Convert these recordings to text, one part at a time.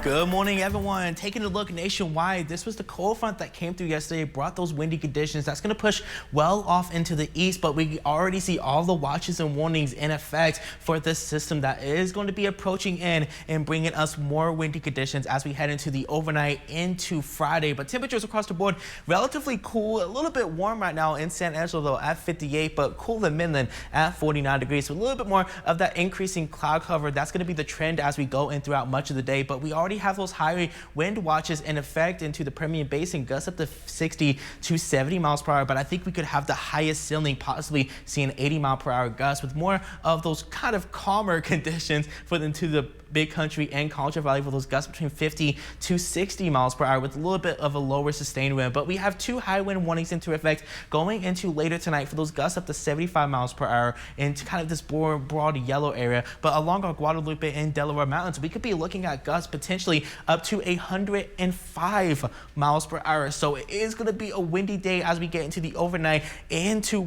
Good morning, everyone. Taking a look nationwide, this was the cold front that came through yesterday, brought those windy conditions. That's going to push well off into the east, but we already see all the watches and warnings in effect for this system that is going to be approaching in and bringing us more windy conditions as we head into the overnight into Friday. But temperatures across the board relatively cool, a little bit warm right now in San Angelo though at 58, but cool in Midland at 49 degrees. So a little bit more of that increasing cloud cover. That's going to be the trend as we go in throughout much of the day, but we already have those high wind watches in effect into the Permian Basin, gusts up to 60 to 70 miles per hour. But I think we could have the highest ceiling, possibly seeing 80 mile per hour gusts with more of those kind of calmer conditions for into the Big Country and Concho Valley for those gusts between 50 to 60 miles per hour with a little bit of a lower sustained wind. But we have two high wind warnings into effect going into later tonight for those gusts up to 75 miles per hour into kind of this broad yellow area. But along our Guadalupe and Delaware Mountains, we could be looking at gusts potentially up to 105 miles per hour. So it is going to be a windy day as we get into the overnight into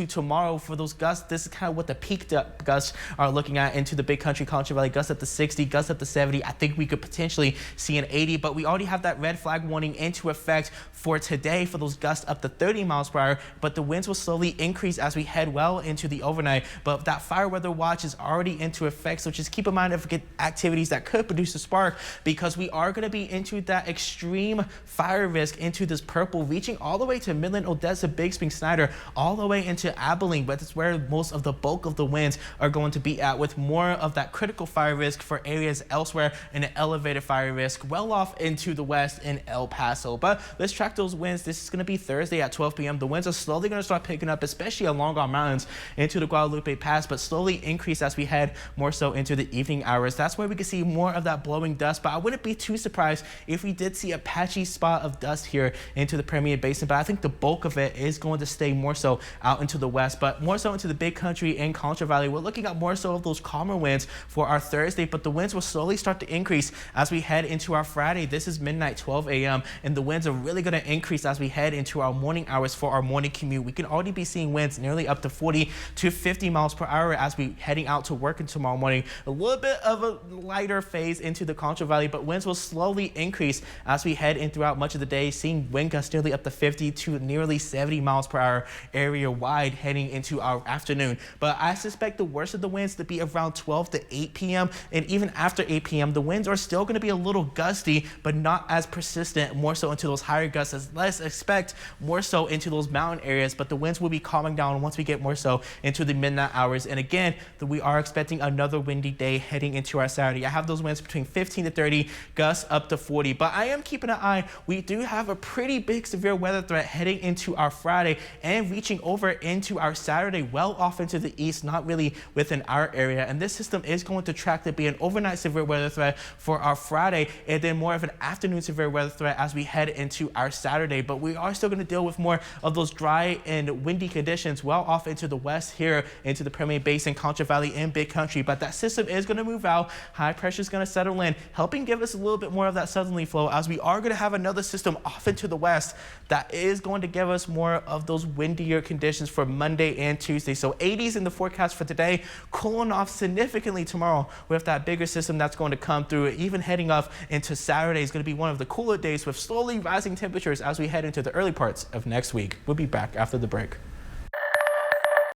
tomorrow for those gusts. This is kind of what the peak gusts are looking at into the Big Country, Concho Valley, gusts up to 60, gusts up to 70. I think we could potentially see an 80, but we already have that red flag warning into effect for today for those gusts up to 30 miles per hour. But the winds will slowly increase as we head well into the overnight. But that fire weather watch is already into effect, so just keep in mind if we get activities that could produce a spark, because we are going to be into that extreme fire risk into this purple, reaching all the way to Midland, Odessa, Big Spring, Snyder, all the way into Abilene. But it's where most of the bulk of the winds are going to be at, with more of that critical fire risk for areas elsewhere and an elevated fire risk well off into the west in El Paso. But let's track those winds. This is going to be Thursday at 12 p.m. The winds are slowly going to start picking up, especially along our mountains into the Guadalupe Pass, but slowly increase as we head more so into the evening hours. That's where we can see more of that blowing dust, but I wouldn't be too surprised if we did see a patchy spot of dust here into the Permian Basin. But I think the bulk of it is going to stay more so out into the west, but more so into the Big Country and Concho Valley. We're looking at more so of those calmer winds for our Thursday, but the winds will slowly start to increase as we head into our Friday. This is midnight, 12 a.m., and the winds are really going to increase as we head into our morning hours for our morning commute. We can already be seeing winds nearly up to 40 to 50 miles per hour as we heading out to work tomorrow morning. A little bit of a lighter phase into the Concho Valley, but winds will slowly increase as we head in throughout much of the day, seeing wind gusts nearly up to 50 to nearly 70 miles per hour area wide heading into our afternoon. But I suspect the worst of the winds to be around 12 to 8 p.m. and even after 8 p.m. the winds are still going to be a little gusty, but not as persistent, more so into those higher gusts. As let's expect more so into those mountain areas, but the winds will be calming down once we get more so into the midnight hours. And again, we are expecting another windy day heading into our Saturday. I have those winds between 15 to 30, gusts up to 40, but I am keeping an eye. We do have a pretty big severe weather threat heading into our Friday and reaching over into our Saturday, well off into the east, not really within our area. And this system is going to track to be an overnight severe weather threat for our Friday, and then more of an afternoon severe weather threat as we head into our Saturday. But we are still going to deal with more of those dry and windy conditions well off into the west here into the Permian Basin, Concho Valley, and Big Country. But that system is going to move out. High pressure is going to settle in, helping give us a little bit more of that southerly flow as we are going to have another system off into the west that is going to give us more of those windier conditions for Monday and Tuesday. So 80s in the forecast for today, cooling off significantly tomorrow with that bigger system that's going to come through. Even heading off into Saturday is going to be one of the cooler days with slowly rising temperatures as we head into the early parts of next week. We'll be back after the break.